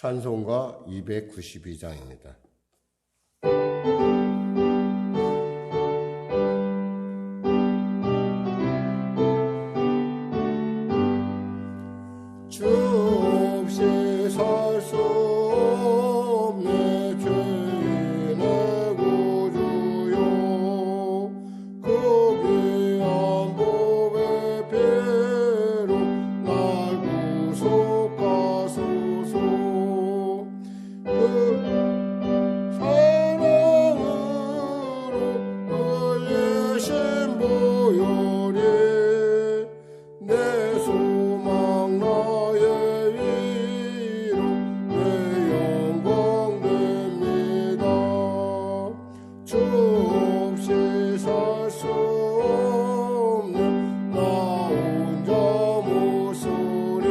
찬송가 292장입니다. 주 없이 살 수 없네 죄인의 구주요 그 귀한 보배 피로 날 구속하소서 그 사랑으로 흘리신 보혈이 내 소망 나의 위로 내 영광 됩니다. 주 없이 살 수 없는 나 혼자 못소리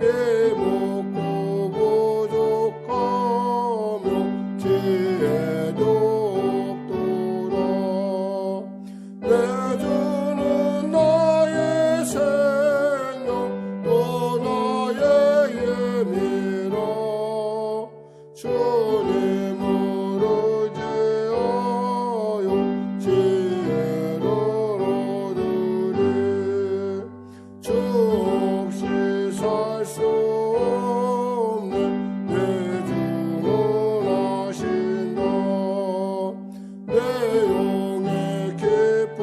해먹고 부족하며 지혜도 없도다. 내 주는 나의 생명 또 나의 예미라. 주님을 의지하여 지혜를 얻으리. 주 없이 살 수 없네 내 주는 아신다. 내 영의 깊은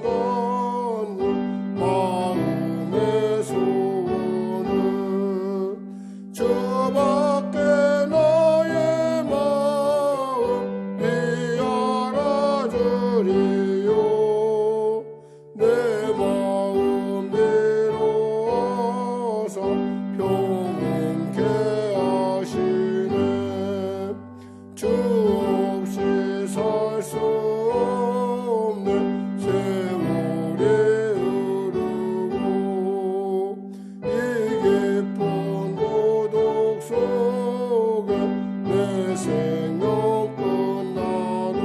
간구 마음의 소원은 주밖에 나의 마음이 알아주리요. 내 마음 비로소 평온케 하시네. 주 없이 살 수 없네 세월이 흐르고 이 깊은 고독 속에 내 생명 끝나도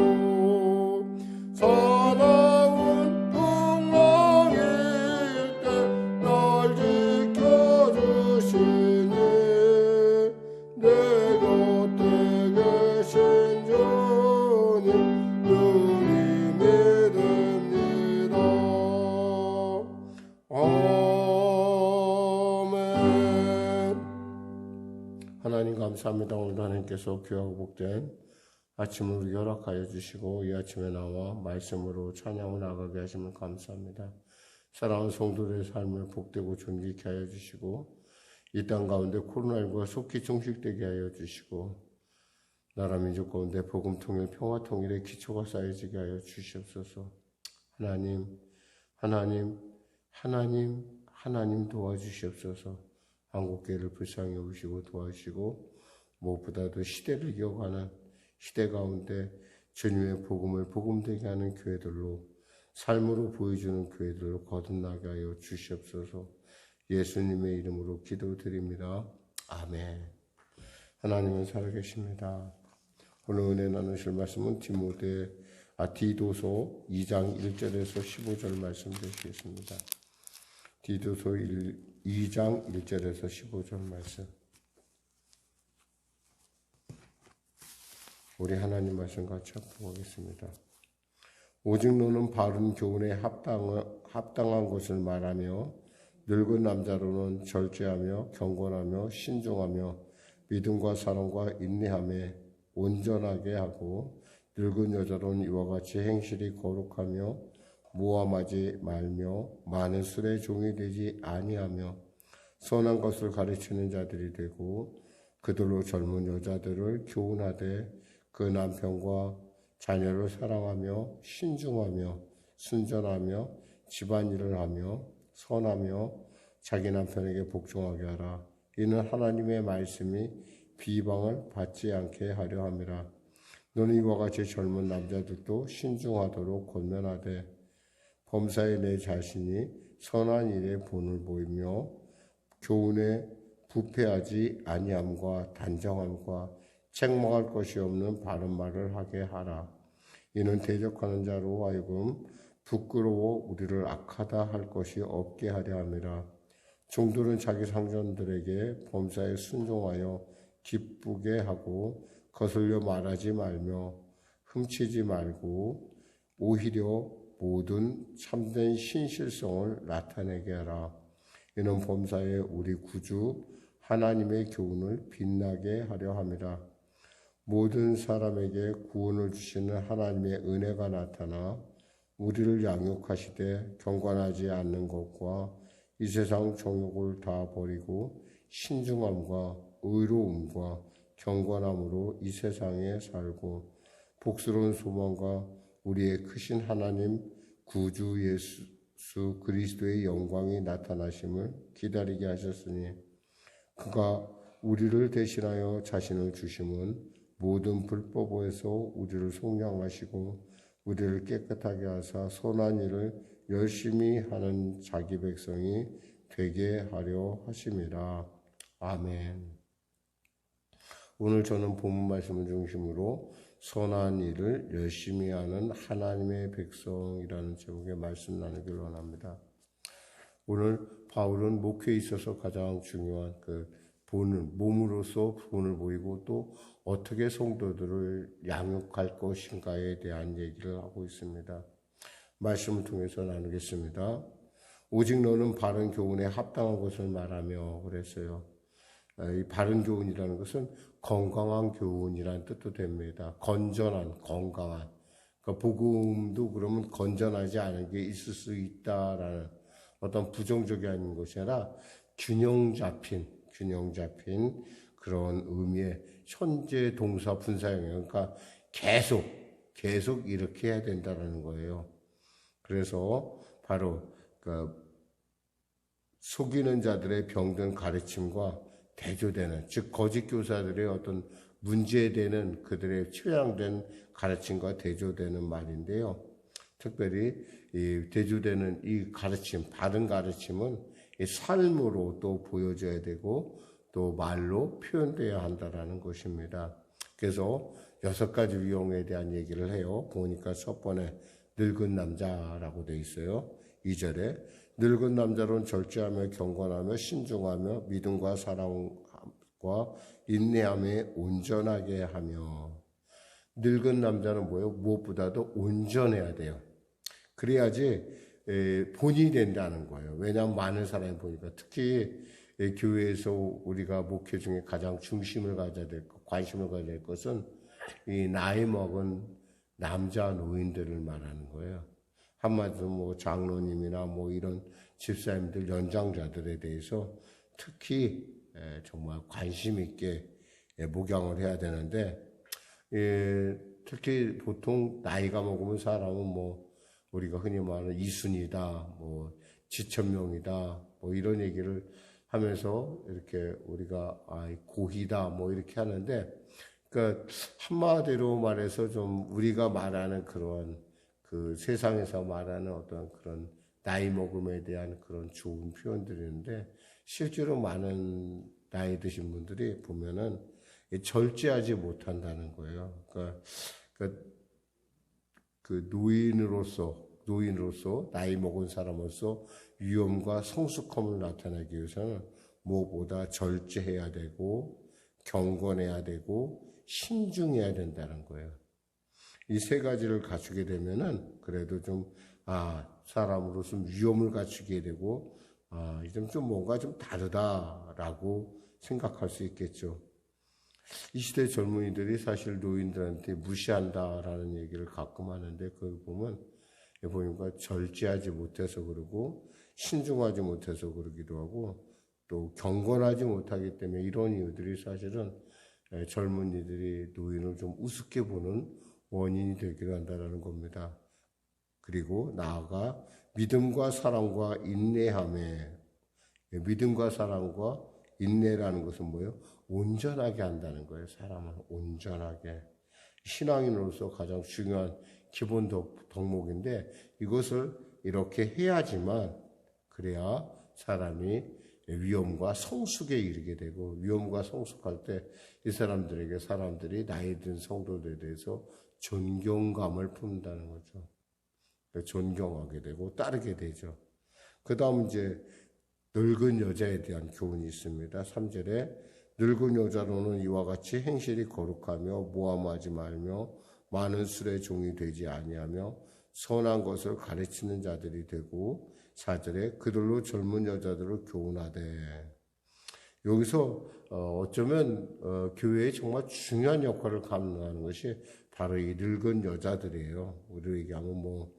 사나운 풍랑일 때 날 지켜주시니 내 곁에 계신 주님 누림이 됩니다. 아멘. 하나님 감사합니다. 오늘도 하나님께서 귀하고 복된 아침을 허락하여 주시고 이 아침에 나와 말씀으로 찬양을 나가게 하시면 감사합니다. 사랑하는 성도들의 삶을 복되고 존귀케 하여 주시고 이 땅 가운데 코로나19가 속히 종식되게 하여 주시고 나라 민족 가운데 복음 통일 평화 통일의 기초가 쌓여지게 하여 주시옵소서. 하나님 도와주시옵소서. 한국교회를 불쌍히 여기시고 도와주시고 무엇보다도 시대를 이어가는 시대 가운데 주님의 복음을 복음되게 하는 교회들로 삶으로 보여주는 교회들로 거듭나게 하여 주시옵소서. 예수님의 이름으로 기도드립니다. 아멘. 하나님은 살아계십니다. 오늘 은혜 나누실 말씀은 디도서 2장 1절에서 15절 말씀 되시겠습니다. 디도서 2장 1절에서 15절 말씀. 우리 하나님 말씀 같이 합독하겠습니다. 오직 너는 바른 교훈에 합당한 것을 말하며 늙은 남자로는 절제하며 경건하며 신중하며 믿음과 사랑과 인내함에 온전하게 하고 늙은 여자로는 이와 같이 행실이 거룩하며 모함하지 말며 많은 술의 종이 되지 아니하며 선한 것을 가르치는 자들이 되고 그들로 젊은 여자들을 교훈하되 그 남편과 자녀를 사랑하며 신중하며 순전하며 집안일을 하며 선하며 자기 남편에게 복종하게 하라. 이는 하나님의 말씀이 비방을 받지 않게 하려 함이라. 너는 이와 같이 젊은 남자들도 신중하도록 권면하되 범사에 내 자신이 선한 일에 본을 보이며 교훈에 부패하지 아니함과 단정함과 책망할 것이 없는 바른 말을 하게 하라. 이는 대적하는 자로 하여금 부끄러워 우리를 악하다 할 것이 없게 하려 함이라. 종들은 자기 상전들에게 범사에 순종하여 기쁘게 하고 거슬려 말하지 말며 훔치지 말고 오히려 모든 참된 신실성을 나타내게 하라. 이는 범사에 우리 구주 하나님의 교훈을 빛나게 하려 함이라. 모든 사람에게 구원을 주시는 하나님의 은혜가 나타나 우리를 양육하시되 경건하지 않는 것과 이 세상 정욕을 다 버리고 신중함과 의로움과 경건함으로 이 세상에 살고 복스러운 소망과 우리의 크신 하나님 구주 예수 그리스도의 영광이 나타나심을 기다리게 하셨으니 그가 우리를 대신하여 자신을 주심은 모든 불법에서 우리를 속량하시고 우리를 깨끗하게 하사 선한 일을 열심히 하는 자기 백성이 되게 하려 하심이라. 아멘. 오늘 저는 본문 말씀을 중심으로 선한 일을 열심히 하는 하나님의 백성이라는 제목의 말씀 나누기를 원합니다. 오늘 바울은 목회에 있어서 가장 중요한 몸으로서 본을 보이고 또 어떻게 성도들을 양육할 것인가에 대한 얘기를 하고 있습니다. 말씀을 통해서 나누겠습니다. 오직 너는 바른 교훈에 합당한 것을 말하며 그랬어요. 이 바른 교훈이라는 것은 건강한 교훈이라는 뜻도 됩니다. 건전한, 건강한. 그러니까 복음도 그러면 건전하지 않은 게 있을 수 있다라는 어떤 부정적인 것이 아니라 균형 잡힌 그런 의미의 현재 동사 분사형이에요. 그러니까 계속 이렇게 해야 된다는 거예요. 그래서 바로 속이는 자들의 병든 가르침과 대조되는, 즉 거짓 교사들의 어떤 문제되는 그들의 취향된 가르침과 대조되는 말인데요. 특별히 이 대조되는 이 가르침, 바른 가르침은 이 삶으로 또 보여져야 되고 또 말로 표현되어야 한다는 것입니다. 그래서 6가지 위험에 대한 얘기를 해요. 보니까 첫 번에 늙은 남자라고 돼 있어요. 2절에 늙은 남자로는 절제하며 경건하며 신중하며 믿음과 사랑과 인내함에 온전하게 하며. 늙은 남자는 뭐예요? 무엇보다도 온전해야 돼요. 그래야지 본이 된다는 거예요. 왜냐하면 많은 사람이 보니까 특히 교회에서 우리가 목회 중에 가장 중심을 가져야 될 것, 관심을 가져야 될 것은 이 나이 먹은 남자 노인들을 말하는 거예요. 한마디로 뭐 장로님이나 뭐 이런 집사님들, 연장자들에 대해서 특히 정말 관심 있게 목양을 해야 되는데, 특히 보통 나이가 먹으면 사람은 뭐 우리가 흔히 말하는 이순이다, 뭐 지천명이다, 뭐 이런 얘기를 하면서 이렇게 우리가 고희다 뭐 이렇게 하는데, 그러니까 한마디로 말해서 좀 우리가 말하는 그런 그 세상에서 말하는 어떤 그런 나이 먹음에 대한 그런 좋은 표현들인데, 실제로 많은 나이 드신 분들이 보면은 절제하지 못한다는 거예요. 그러니까 그 노인으로서 나이 먹은 사람으로서 위엄과 성숙함을 나타내기 위해서는 무엇보다 절제해야 되고 경건해야 되고 신중해야 된다는 거예요. 이 3가지를 갖추게 되면은 그래도 좀 사람으로서 위엄을 갖추게 되고 좀 뭔가 좀 다르다라고 생각할 수 있겠죠. 이 시대 젊은이들이 사실 노인들한테 무시한다라는 얘기를 가끔 하는데, 그걸 보니까 절제하지 못해서 그러고 신중하지 못해서 그러기도 하고 또 경건하지 못하기 때문에 이런 이유들이 사실은 젊은이들이 노인을 좀 우습게 보는 원인이 되기도 한다는 겁니다. 그리고 나아가 믿음과 사랑과 인내함에, 믿음과 사랑과 인내라는 것은 뭐예요? 온전하게 한다는 거예요. 사람을 온전하게. 신앙인으로서 가장 중요한 기본 덕목인데, 이것을 이렇게 해야지만 그래야 사람이 위엄과 성숙에 이르게 되고, 위엄과 성숙할 때 이 사람들이 나이 든 성도들에 대해서 존경감을 품는다는 거죠. 존경하게 되고 따르게 되죠. 그 다음 이제 늙은 여자에 대한 교훈이 있습니다. 3절에 늙은 여자로는 이와 같이 행실이 거룩하며 모함하지 말며 많은 술의 종이 되지 아니하며 선한 것을 가르치는 자들이 되고 4절에 그들로 젊은 여자들을 교훈하되. 여기서 어쩌면 교회에 정말 중요한 역할을 감당하는 것이 바로 이 늙은 여자들이에요. 우리로 얘기하면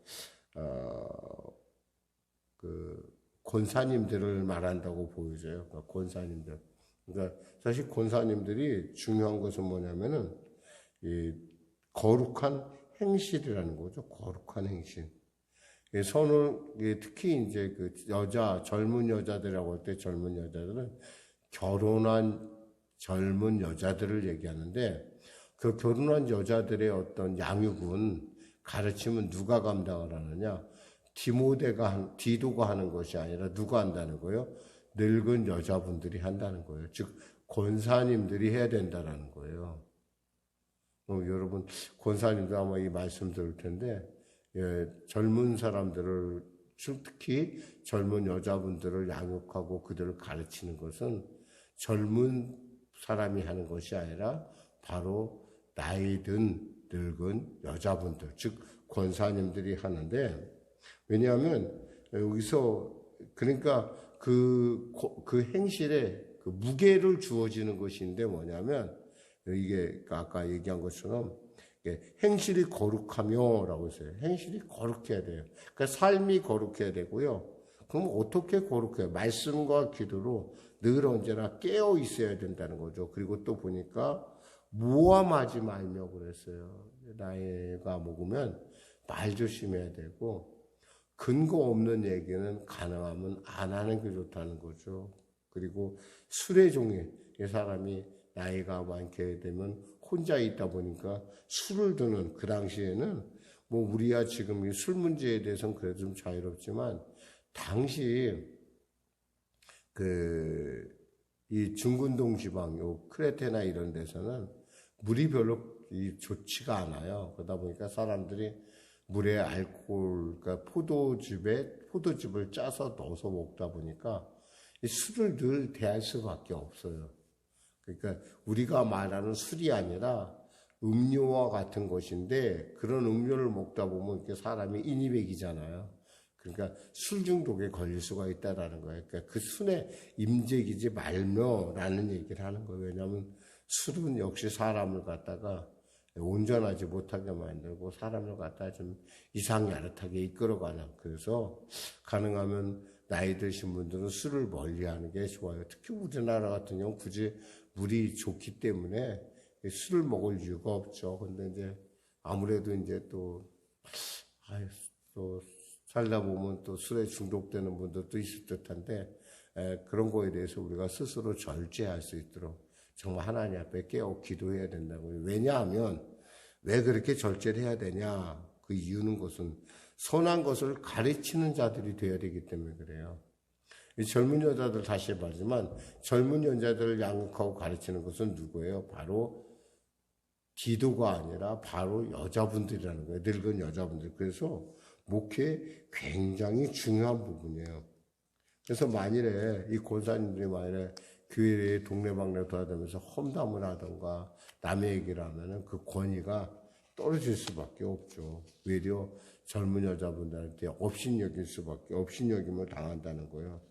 권사님들을 말한다고 보여져요. 그러니까 권사님들. 그러니까 사실 권사님들이 중요한 것은 뭐냐면은 이 거룩한 행실이라는 거죠. 거룩한 행실. 특히 이제 그 젊은 여자들이라고 할 때 젊은 여자들은 결혼한 젊은 여자들을 얘기하는데 그 결혼한 여자들의 어떤 양육은 가르침은 누가 감당을 하느냐? 디도가 하는 것이 아니라 누가 한다는 거예요? 늙은 여자분들이 한다는 거예요. 즉 권사님들이 해야 된다는 거예요. 여러분 권사님도 아마 이 말씀 들을 텐데 젊은 사람들을 특히 젊은 여자분들을 양육하고 그들을 가르치는 것은 젊은 사람이 하는 것이 아니라 바로 나이 든 늙은 여자분들, 즉 권사님들이 하는데, 왜냐하면 여기서 그러니까 그 행실에 그 무게를 주어지는 것인데 뭐냐면 이게 아까 얘기한 것처럼 행실이 거룩하며라고 했어요. 행실이 거룩해야 돼요. 그러니까 삶이 거룩해야 되고요. 그럼 어떻게 거룩해요? 말씀과 기도로 늘 언제나 깨어 있어야 된다는 거죠. 그리고 또 보니까 모함하지 말며 그랬어요. 나이가 먹으면 말 조심해야 되고 근거 없는 얘기는 가능하면 안 하는 게 좋다는 거죠. 그리고 술의 종이 사람이 나이가 많게 되면 혼자 있다 보니까 술을 드는 그 당시에는 뭐 우리야 지금 이 술 문제에 대해서는 그래도 좀 자유롭지만 당시 이 중근동 지방, 요 크레테나 이런 데서는 물이 별로 좋지가 않아요. 그러다 보니까 사람들이 물에 알코올, 그러니까 포도즙을 짜서 넣어서 먹다 보니까 이 술을 늘 대할 수밖에 없어요. 그러니까 우리가 말하는 술이 아니라 음료와 같은 것인데 그런 음료를 먹다 보면 이렇게 사람이 인이백이잖아요. 그러니까 술 중독에 걸릴 수가 있다라는 거예요. 그러니까 그 술에 임재기지 말며라는 얘기를 하는 거예요. 왜냐하면 술은 역시 사람을 갖다가 온전하지 못하게 만들고 사람을 갖다가 좀 이상야릇하게 이끌어가는. 그래서 가능하면 나이 드신 분들은 술을 멀리하는 게 좋아요. 특히 우리나라 같은 경우 굳이 물이 좋기 때문에 술을 먹을 이유가 없죠. 근데 이제 아무래도 이제 또 살다 보면 또 술에 중독되는 분들도 있을 듯한데 그런 거에 대해서 우리가 스스로 절제할 수 있도록 정말 하나님 앞에 깨어 기도해야 된다고요. 왜냐하면 왜 그렇게 절제를 해야 되냐? 그 이유는 것은 선한 것을 가르치는 자들이 되어야 되기 때문에 그래요. 이 젊은 여자들 다시 말하지만 젊은 여자들을 양육하고 가르치는 것은 누구예요? 바로 기도가 아니라 바로 여자분들이라는 거예요. 늙은 여자분들. 그래서 목회 굉장히 중요한 부분이에요. 그래서 만일에 이 권사님들이 만일에 교회에 동네방네 돌아다니면서 험담을 하던가 남의 얘기를 하면은 그 권위가 떨어질 수밖에 없죠. 외려 젊은 여자분들한테 업신여기면 당한다는 거예요.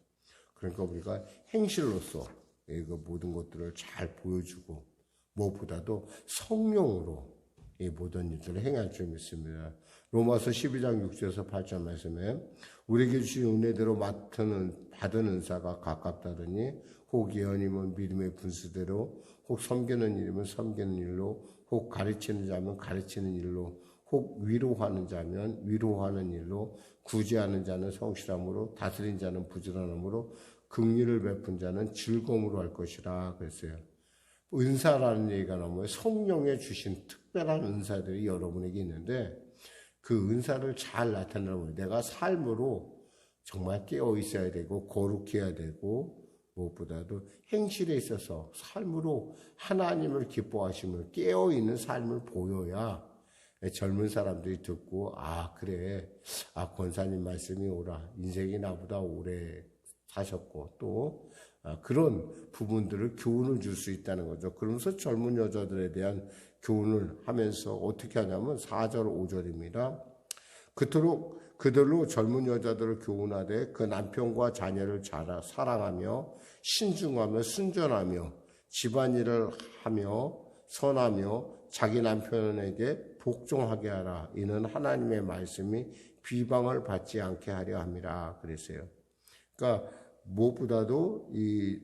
그러니까 우리가 행실로서 그 모든 것들을 잘 보여주고 무엇보다도 성령으로 이 모든 일들을 행할 줄 믿습니다. 로마서 12장 6절에서 8절 말씀에 우리에게 주신 은혜대로 받은 은사가 가깝다더니 혹 예언이면 믿음의 분수대로 혹 섬기는 일이면 섬기는 일로 혹 가르치는 자면 가르치는 일로 혹 위로하는 자면 위로하는 일로 구제하는 자는 성실함으로 다스린 자는 부지런함으로 긍휼을 베푼 자는 즐거움으로 할 것이라 그랬어요. 은사라는 얘기가 나오면 성령에 주신 특별한 은사들이 여러분에게 있는데 그 은사를 잘 나타내면 내가 삶으로 정말 깨어 있어야 되고 거룩해야 되고 무엇보다도 행실에 있어서 삶으로 하나님을 기뻐하심을 깨어있는 삶을 보여야 젊은 사람들이 듣고 그래 권사님 말씀이 옳아 인생이 나보다 오래 사셨고 또 그런 부분들을 교훈을 줄 수 있다는 거죠. 그러면서 젊은 여자들에 대한 교훈을 하면서 어떻게 하냐면 4절 5절입니다. 그토록 그들로 젊은 여자들을 교훈하되 그 남편과 자녀를 사랑하며 신중하며 순전하며 집안일을 하며 선하며 자기 남편에게 복종하게 하라. 이는 하나님의 말씀이 비방을 받지 않게 하려 함이라 그랬어요. 그러니까 무엇보다도 이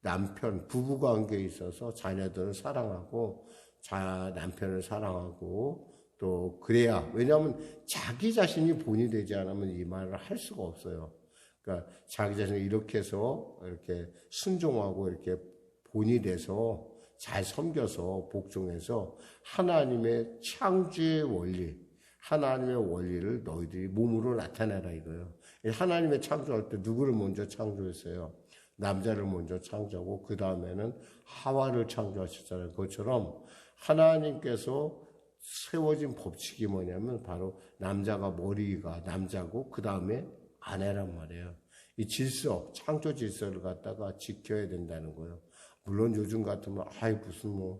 남편 부부관계에 있어서 자녀들을 사랑하고 남편을 사랑하고 또 그래야, 왜냐하면 자기 자신이 본이 되지 않으면 이 말을 할 수가 없어요. 그러니까 자기 자신을 이렇게 해서 이렇게 순종하고 이렇게 본이 돼서 잘 섬겨서 복종해서 하나님의 창조의 원리, 하나님의 원리를 너희들이 몸으로 나타내라 이거예요. 하나님의 창조할 때 누구를 먼저 창조했어요? 남자를 먼저 창조하고 그 다음에는 하와를 창조하셨잖아요. 그것처럼 하나님께서 세워진 법칙이 뭐냐면 바로 남자가 머리가 남자고 그 다음에 아내란 말이에요. 이 질서, 창조 질서를 갖다가 지켜야 된다는 거예요. 물론 요즘 같으면 무슨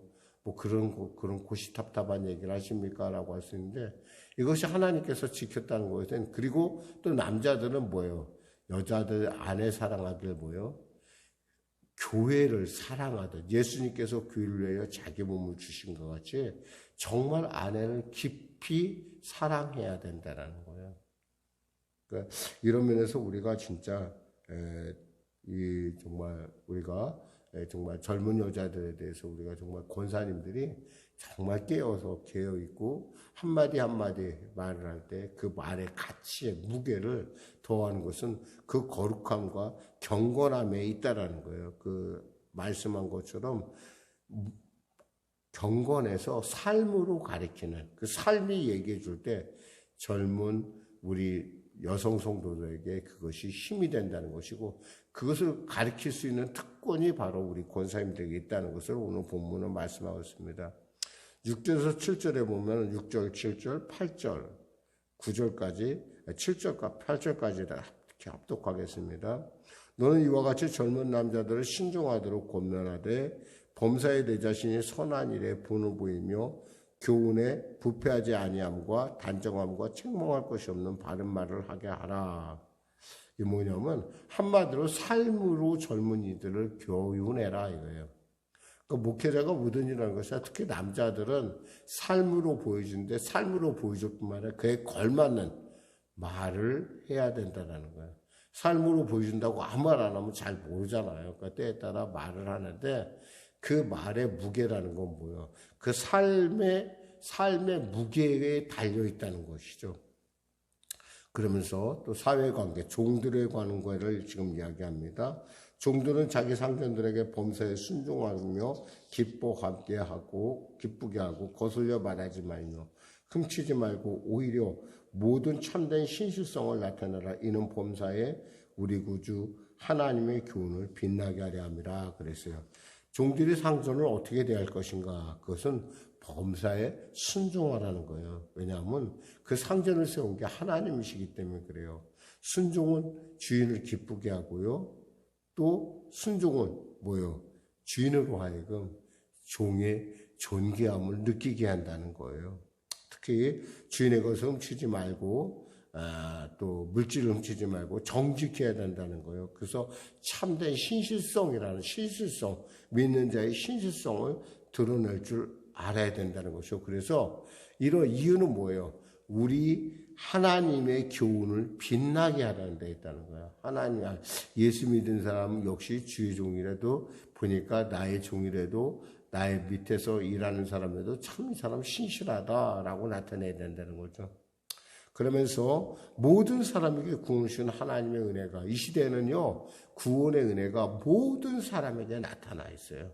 그런 고시탑탑한 얘기를 하십니까? 라고 할 수 있는데 이것이 하나님께서 지켰다는 거예요. 그리고 또 남자들은 뭐예요? 여자들 아내 사랑하길 뭐예요? 교회를 사랑하듯 예수님께서 교회를 위하여 자기 몸을 주신 것 같이 정말 아내를 깊이 사랑해야 된다는 거예요. 그러니까 이런 면에서 우리가 진짜 정말 우리가 정말 젊은 여자들에 대해서 우리가 정말 권사님들이 정말 깨어 있고 한마디 한마디 말을 할 때 그 말의 가치의 무게를 더하는 것은 그 거룩함과 경건함에 있다라는 거예요. 그 말씀한 것처럼 경건에서 삶으로 가리키는 그 삶이 얘기해 줄 때 젊은 우리 여성 성도들에게 그것이 힘이 된다는 것이고 그것을 가리킬 수 있는 특권이 바로 우리 권사님들에게 있다는 것을 오늘 본문은 말씀하고 있습니다. 6절에서 7절에 보면 6절, 7절, 8절, 9절까지 7절과 8절까지 이렇게 합독하겠습니다. 너는 이와 같이 젊은 남자들을 신중하도록 권면하되 범사에 내 자신이 선한 일에 본을 보이며 교훈에 부패하지 아니함과 단정함과 책망할 것이 없는 바른 말을 하게 하라. 이 뭐냐면 한마디로 삶으로 젊은이들을 교훈해라 이거예요. 그러니까 목회자가 모든 일이라는 것이 특히 남자들은 삶으로 보여주는데 삶으로 보여줄 뿐만 아니라 그에 걸맞는 말을 해야 된다는 거예요. 삶으로 보여준다고 아무 말 안 하면 잘 모르잖아요. 그러니까 때에 따라 말을 하는데 그 말의 무게라는 건 뭐예요? 그 삶의 무게에 달려있다는 것이죠. 그러면서 또 사회관계, 종들의 관계를 지금 이야기합니다. 종들은 자기 상전들에게 범사에 순종하며 기쁘게 하고 거슬려 말하지 말며 훔치지 말고 오히려 모든 참된 신실성을 나타내라. 이는 범사에 우리 구주 하나님의 교훈을 빛나게 하려 함이라 그랬어요. 종들이 상전을 어떻게 대할 것인가? 그것은 범사에 순종하라는 거예요. 왜냐하면 그 상전을 세운 게 하나님이시기 때문에 그래요. 순종은 주인을 기쁘게 하고요. 또 순종은 뭐예요? 주인으로 하여금 종의 존귀함을 느끼게 한다는 거예요. 특히 주인의 것을 훔치지 말고 또 물질을 훔치지 말고 정직해야 된다는 거예요. 그래서 참된 신실성이라는 신실성, 믿는 자의 신실성을 드러낼 줄 알아야 된다는 것이죠. 그래서 이런 이유는 뭐예요? 우리 하나님의 교훈을 빛나게 하라는 데 있다는 거야. 하나님, 예수 믿은 사람은 역시 주의 종이라도 보니까 나의 종이라도 나의 밑에서 일하는 사람에도 참 이 사람 신실하다라고 나타내야 된다는 거죠. 그러면서 모든 사람에게 구원을 주신 하나님의 은혜가 이 시대에는요, 구원의 은혜가 모든 사람에게 나타나 있어요.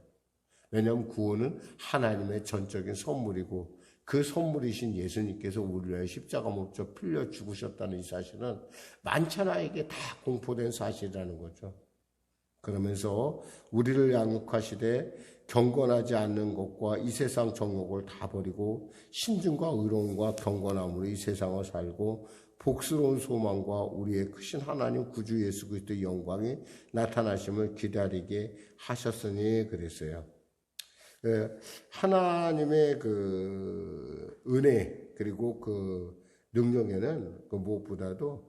왜냐하면 구원은 하나님의 전적인 선물이고 그 선물이신 예수님께서 우리를 위해 십자가 못 져 풀려 죽으셨다는 이 사실은 만천하에게 다 공포된 사실이라는 거죠. 그러면서 우리를 양육하시되 경건하지 않는 것과 이 세상 정욕을 다 버리고 신중과 의로움과 경건함으로 이 세상을 살고 복스러운 소망과 우리의 크신 하나님 구주 예수 그리스도의 영광이 나타나심을 기다리게 하셨으니 그랬어요. 하나님의 그 은혜 그리고 그 능력에는 그 무엇보다도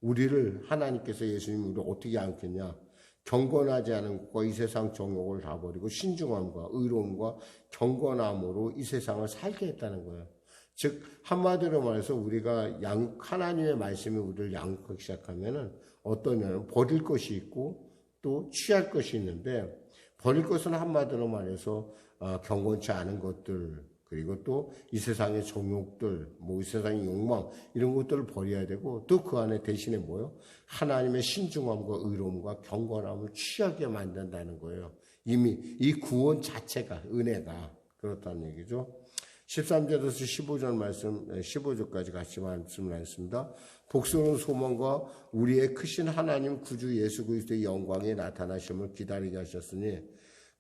우리를 하나님께서 예수님이 우리를 어떻게 안겠냐, 경건하지 않은 것과 이 세상 정욕을 다 버리고 신중함과 의로움과 경건함으로 이 세상을 살게 했다는 거예요. 즉 한마디로 말해서 우리가 하나님의 말씀이 우리를 양육하기 시작하면은 어떠냐면 버릴 것이 있고 또 취할 것이 있는데, 버릴 것은 한마디로 말해서 경건치 않은 것들, 그리고 또 이 세상의 정욕들, 이 세상의 욕망, 이런 것들을 버려야 되고, 또 그 안에 대신에 뭐요? 하나님의 신중함과 의로움과 경건함을 취하게 만든다는 거예요. 이미 이 구원 자체가, 은혜가 그렇다는 얘기죠. 13절에서 15절 말씀, 15절까지 같이 말씀을 하겠습니다. 복스러운 소망과 우리의 크신 하나님 구주 예수 그리스도의 영광이 나타나심을 기다리게 하셨으니,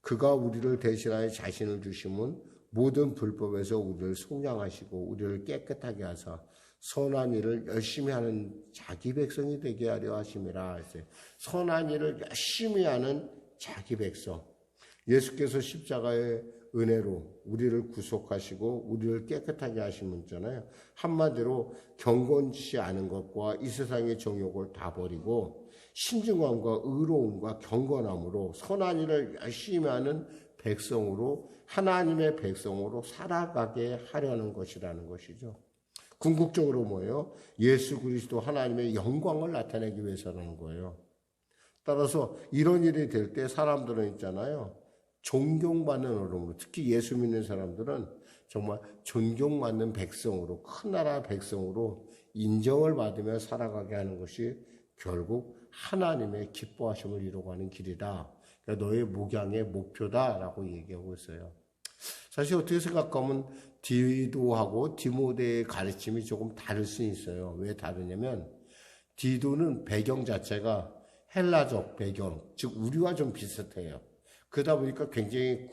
그가 우리를 대신하여 자신을 주심은 모든 불법에서 우리를 속량하시고 우리를 깨끗하게 하사 선한 일을 열심히 하는 자기 백성이 되게 하려 하심이라 했어요. 선한 일을 열심히 하는 자기 백성. 예수께서 십자가의 은혜로 우리를 구속하시고 우리를 깨끗하게 하시면잖아요. 한마디로 경건치 않은 것과 이 세상의 정욕을 다 버리고 신중함과 의로움과 경건함으로 선한 일을 열심히 하는 백성으로, 하나님의 백성으로 살아가게 하려는 것이라는 것이죠. 궁극적으로 뭐예요? 예수 그리스도 하나님의 영광을 나타내기 위해서라는 거예요. 따라서 이런 일이 될 때 사람들은 있잖아요, 존경받는 어른으로, 특히 예수 믿는 사람들은 정말 존경받는 백성으로, 큰 나라 백성으로 인정을 받으며 살아가게 하는 것이 결국 하나님의 기뻐하심을 이루어가는 길이다. 그러니까 너의 목양의 목표다라고 얘기하고 있어요. 사실 어떻게 생각하면 디도하고 디모데의 가르침이 조금 다를 수 있어요. 왜 다르냐면 디도는 배경 자체가 헬라적 배경, 즉 우리와 좀 비슷해요. 그러다 보니까 굉장히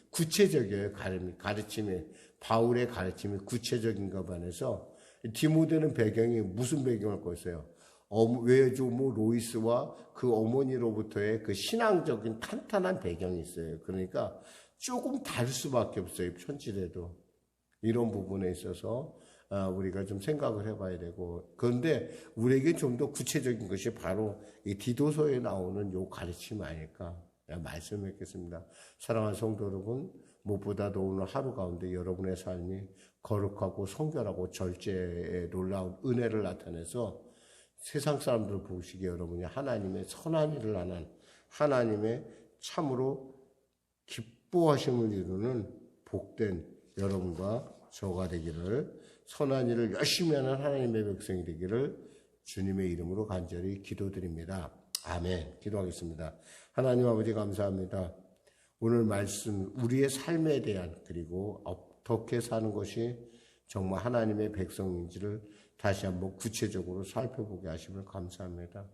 구체적이에요. 가르침이, 바울의 가르침이 구체적인가 반해서 디모데는 배경이 무슨 배경을 거였어요? 외조모 로이스와 그 어머니로부터의 그 신앙적인 탄탄한 배경이 있어요. 그러니까 조금 다를 수밖에 없어요. 편지라도. 이런 부분에 있어서 우리가 좀 생각을 해봐야 되고, 그런데 우리에게 좀 더 구체적인 것이 바로 이 디도서에 나오는 요 가르침 아닐까 말씀드리겠습니다. 사랑하는 성도 여러분, 무엇보다도 오늘 하루 가운데 여러분의 삶이 거룩하고 성결하고 절제의 놀라운 은혜를 나타내서 세상 사람들 보시기에 여러분이 하나님의 선한 일을 하는, 하나님의 참으로 기뻐하심을 이루는 복된 여러분과 저가 되기를, 선한 일을 열심히 하는 하나님의 백성이 되기를 주님의 이름으로 간절히 기도드립니다. 아멘. 기도하겠습니다. 하나님 아버지 감사합니다. 오늘 말씀, 우리의 삶에 대한, 그리고 어떻게 사는 것이 정말 하나님의 백성인지를 다시 한번 구체적으로 살펴보게 하시면 감사합니다.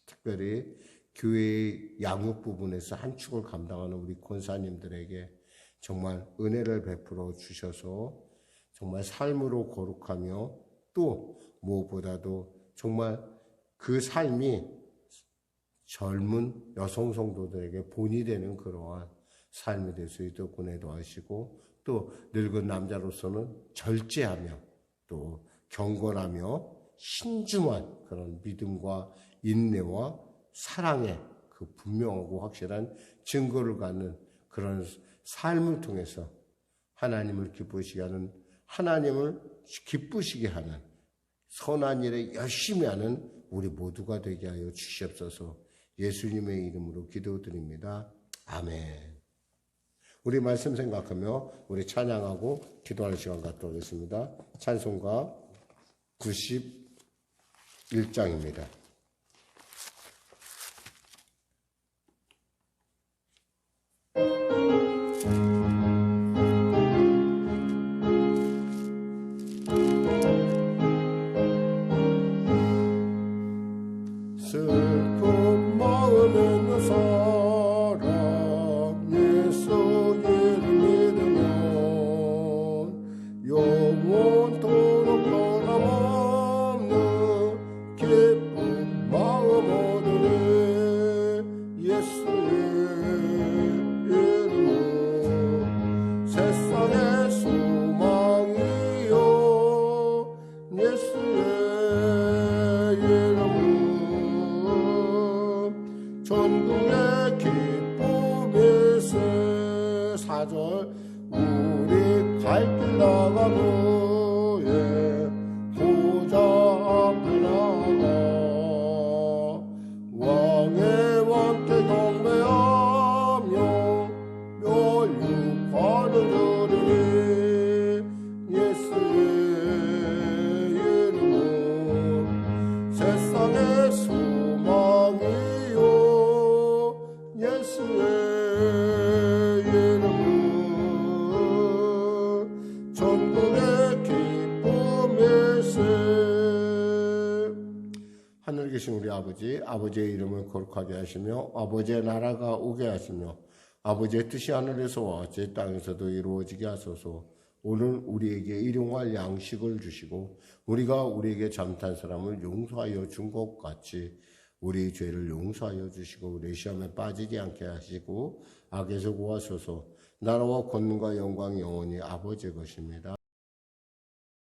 특별히 교회의 양육 부분에서 한 축을 감당하는 우리 권사님들에게 정말 은혜를 베풀어 주셔서 정말 삶으로 거룩하며, 또 무엇보다도 정말 그 삶이 젊은 여성 성도들에게 본이 되는 그러한 삶이 될 수 있도록 은혜도 하시고, 또 늙은 남자로서는 절제하며 또 경건하며 신중한 그런 믿음과 인내와 사랑의 그 분명하고 확실한 증거를 갖는 그런 삶을 통해서 하나님을 기쁘시게 하는, 하나님을 기쁘시게 하는 선한 일에 열심히 하는 우리 모두가 되게 하여 주시옵소서. 예수님의 이름으로 기도드립니다. 아멘. 우리 말씀 생각하며 우리 찬양하고 기도하는 시간 갖도록 하겠습니다. 찬송가 91장입니다. 슬픈 마음에 있는 사람 예수를 믿으면 영원토록 변함없는 천국의 기쁨일세. 4절 우리 갈 길 나가노예 보좌 앞에 나가 왕의 왕께 경배하며 멸육하는 들으니 예수의 이름은 세상의 소망이요 예수의 이름은 천국의 기쁨일세. 하늘에 계신 우리 아버지, 아버지의 이름을 거룩하게 하시며 아버지의 나라가 오게 하시며 아버지의 뜻이 하늘에서와 제 땅에서도 이루어지게 하소서. 오늘 우리에게 일용할 양식을 주시고 우리가 우리에게 잘못한 사람을 용서하여 준 것 같이 우리 죄를 용서하여 주시고 우리 시험에 빠지지 않게 하시고 악에서 구하소서. 나라와 권능과 영광이 영원히 아버지의 것입니다.